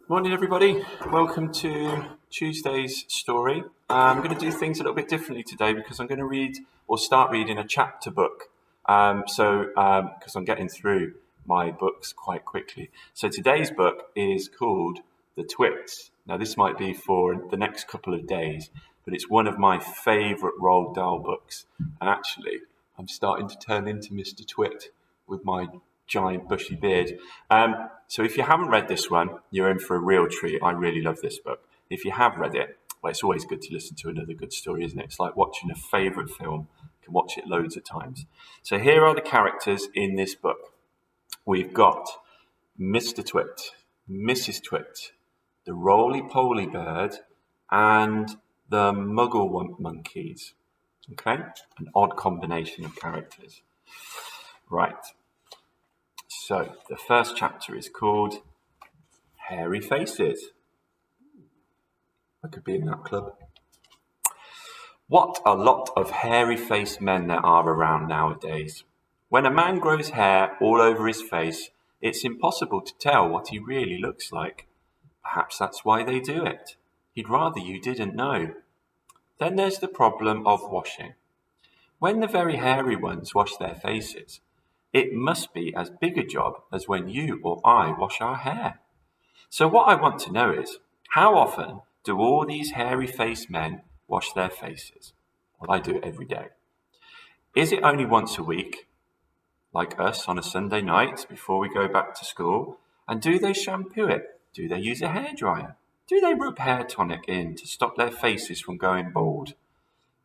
Morning, everybody. Welcome to Tuesday's story. I'm going to do things a little bit differently today because I'm going to read or start reading a chapter book. Because I'm getting through my books quite quickly. So today's book is called The Twits. Now, this might be for the next couple of days, but it's one of my favourite Roald Dahl books. And actually, I'm starting to turn into Mr. Twit with my giant bushy beard. So if you haven't read this one, you're in for a real treat. I really love this book. If you have read it, well, it's always good to listen to another good story, isn't it? It's like watching a favourite film. You can watch it loads of times. So here are the characters in this book. We've got Mr. Twit, Mrs. Twit, the roly-poly bird, and the muggle monkeys. Okay? An odd combination of characters. Right. So, the first chapter is called Hairy Faces. I could be in that club. What a lot of hairy-faced men there are around nowadays. When a man grows hair all over his face, it's impossible to tell what he really looks like. Perhaps that's why they do it. He'd rather you didn't know. Then there's the problem of washing. When the very hairy ones wash their faces, it must be as big a job as when you or I wash our hair. So what I want to know is, how often do all these hairy-faced men wash their faces? Well, I do it every day. Is it only once a week, like us on a Sunday night before we go back to school? And do they shampoo it? Do they use a hairdryer? Do they rub hair tonic in to stop their faces from going bald?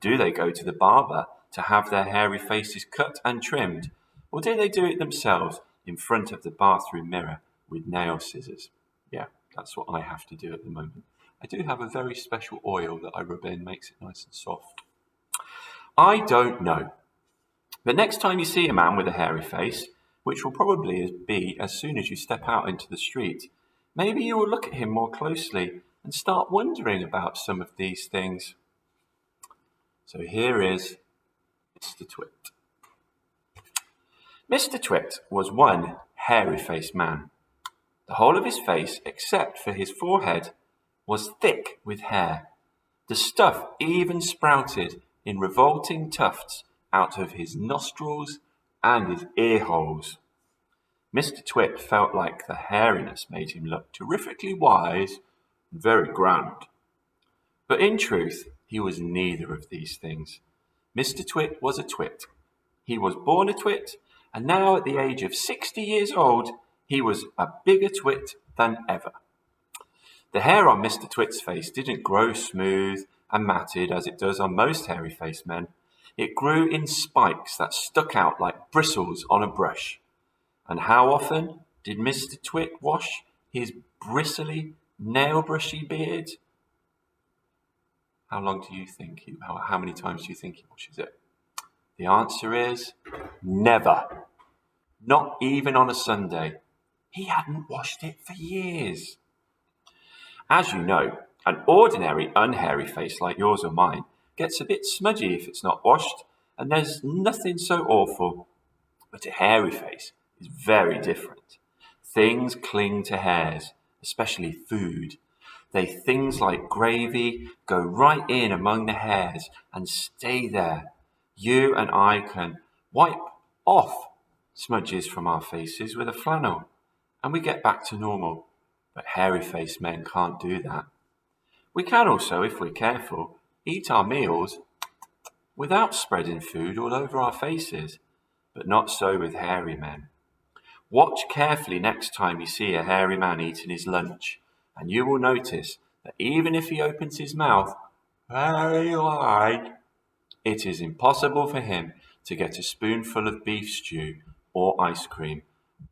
Do they go to the barber to have their hairy faces cut and trimmed? Or do they do it themselves in front of the bathroom mirror with nail scissors? Yeah, that's what I have to do at the moment. I do have a very special oil that I rub in, makes it nice and soft. I don't know. But next time you see a man with a hairy face, which will probably be as soon as you step out into the street, maybe you will look at him more closely and start wondering about some of these things. So here is Mr. Twit. Mr. Twit was one hairy-faced man. The whole of his face, except for his forehead, was thick with hair. The stuff even sprouted in revolting tufts out of his nostrils and his ear holes. Mr. Twit felt like the hairiness made him look terrifically wise and very grand. But in truth, he was neither of these things. Mr. Twit was a twit. He was born a twit, and now at the age of 60 years old, he was a bigger twit than ever. The hair on Mr. Twit's face didn't grow smooth and matted as it does on most hairy-faced men. It grew in spikes that stuck out like bristles on a brush. And how often did Mr. Twit wash his bristly, nail-brushy beard? How long do you think? How many times do you think he washes it? The answer is never. Not even on a Sunday. He hadn't washed it for years. As you know, an ordinary unhairy face like yours or mine gets a bit smudgy if it's not washed, and there's nothing so awful. But a hairy face is very different. Things cling to hairs, especially food. Things like gravy go right in among the hairs and stay there. You and I can wipe off smudges from our faces with a flannel, and we get back to normal. But hairy-faced men can't do that. We can also, if we're careful, eat our meals without spreading food all over our faces, but not so with hairy men. Watch carefully next time you see a hairy man eating his lunch, and you will notice that even if he opens his mouth very wide, it is impossible for him to get a spoonful of beef stew or ice cream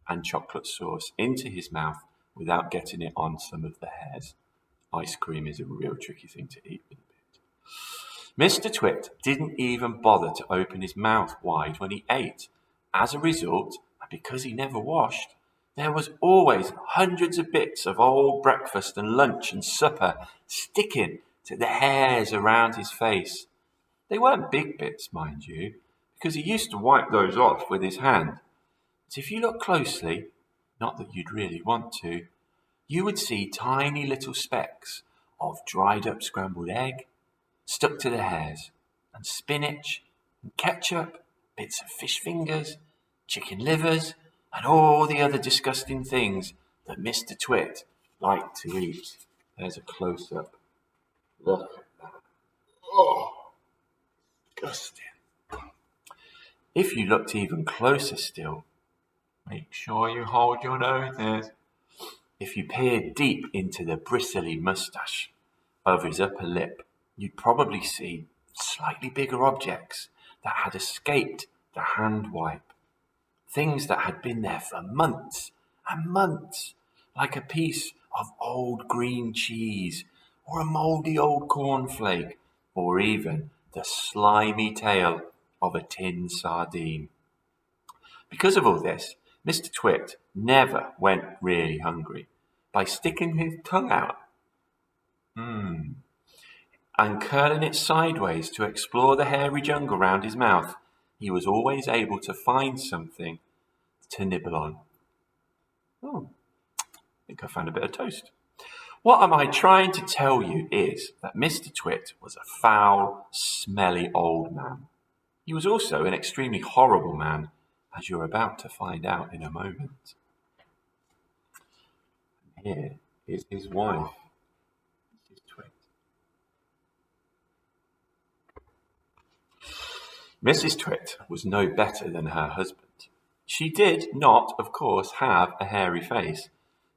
and chocolate sauce into his mouth without getting it on some of the hairs. Ice cream is a real tricky thing to eat with a bit. Mr. Twit didn't even bother to open his mouth wide when he ate. As a result, and because he never washed, there was always hundreds of bits of old breakfast and lunch and supper sticking to the hairs around his face. They weren't big bits, mind you, because he used to wipe those off with his hand. But if you look closely, not that you'd really want to, you would see tiny little specks of dried up scrambled egg stuck to the hairs, and spinach, and ketchup, bits of fish fingers, chicken livers, and all the other disgusting things that Mr. Twit liked to eat. There's a close-up. Look at that. Oh, disgusting. If you looked even closer still, make sure you hold your noses. If you peered deep into the bristly moustache over his upper lip, you'd probably see slightly bigger objects that had escaped the hand wipe. Things that had been there for months and months, like a piece of old green cheese, or a mouldy old cornflake, or even the slimy tail of a tin sardine. Because of all this, Mr. Twit never went really hungry by sticking his tongue out and curling it sideways to explore the hairy jungle around his mouth. He was always able to find something to nibble on. Oh, I think I found a bit of toast. What am I trying to tell you is that Mr. Twit was a foul, smelly old man. He was also an extremely horrible man, as you're about to find out in a moment. Here is his wife, Mrs. Twit. Mrs. Twit was no better than her husband. She did not, of course, have a hairy face.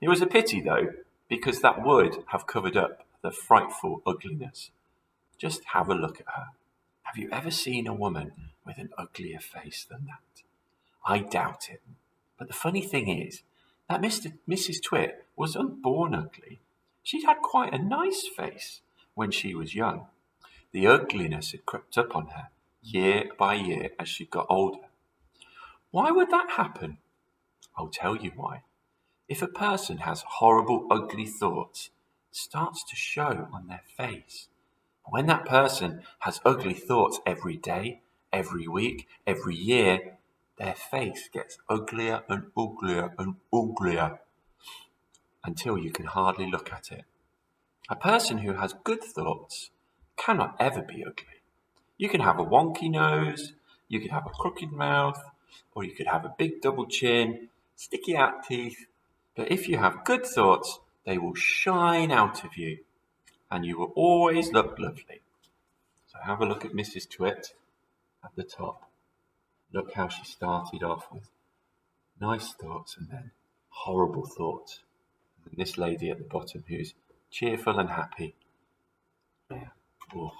It was a pity, though, because that would have covered up the frightful ugliness. Just have a look at her. Have you ever seen a woman with an uglier face than that? I doubt it. But the funny thing is that Mrs. Twit wasn't born ugly. She'd had quite a nice face when she was young. The ugliness had crept up on her year by year as she got older. Why would that happen? I'll tell you why. If a person has horrible, ugly thoughts, it starts to show on their face. When that person has ugly thoughts every day, every week, every year, their face gets uglier and uglier and uglier until you can hardly look at it. A person who has good thoughts cannot ever be ugly. You can have a wonky nose, you could have a crooked mouth, or you could have a big double chin, sticky out teeth, but if you have good thoughts, they will shine out of you, and you will always look lovely. So have a look at Mrs. Twit at the top. Look how she started off with nice thoughts and then horrible thoughts. And this lady at the bottom who's cheerful and happy. Yeah. Oh.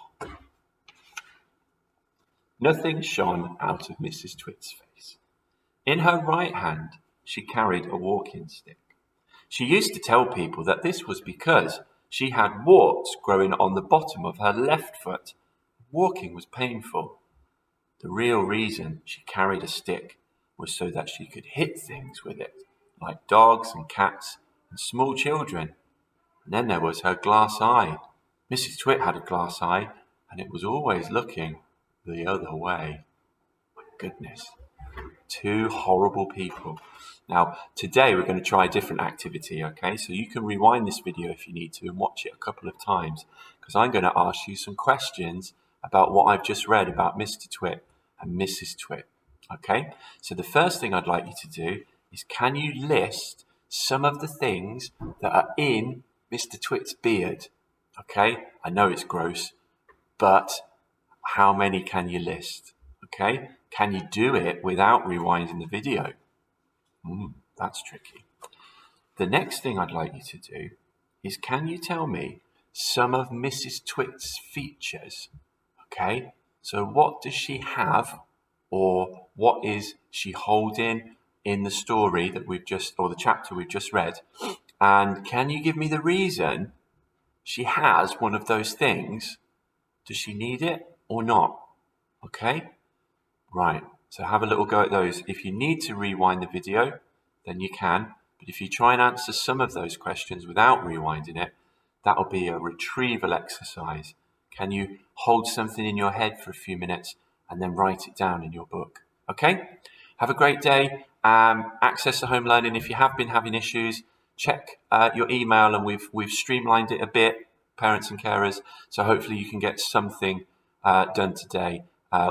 Nothing shone out of Mrs. Twit's face. In her right hand, she carried a walking stick. She used to tell people that this was because she had warts growing on the bottom of her left foot. Walking was painful. The real reason she carried a stick was so that she could hit things with it, like dogs and cats and small children. And then there was her glass eye. Mrs. Twit had a glass eye, and it was always looking the other way. My goodness. Two horrible people. Now, today we're going to try a different activity, okay? So you can rewind this video if you need to and watch it a couple of times, because I'm going to ask you some questions about what I've just read about Mr. Twit and Mrs. Twit, okay? So the first thing I'd like you to do is, can you list some of the things that are in Mr. Twit's beard, okay? I know it's gross, but how many can you list, okay? Can you do it without rewinding the video? That's tricky. The next thing I'd like you to do is, can you tell me some of Mrs. Twit's features? Okay, so what does she have, or what is she holding in the story that we've just, or the chapter we've just read? And can you give me the reason she has one of those things? Does she need it or not? Okay, right. So have a little go at those. If you need to rewind the video, then you can. But if you try and answer some of those questions without rewinding it, that'll be a retrieval exercise. Can you hold something in your head for a few minutes and then write it down in your book? Okay? Have a great day. Access to home learning. If you have been having issues, check your email, and we've streamlined it a bit, parents and carers. So hopefully you can get something done today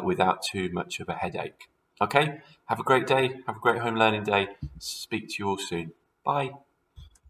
without too much of a headache. Okay, have a great day. Have a great home learning day. Speak to you all soon. Bye.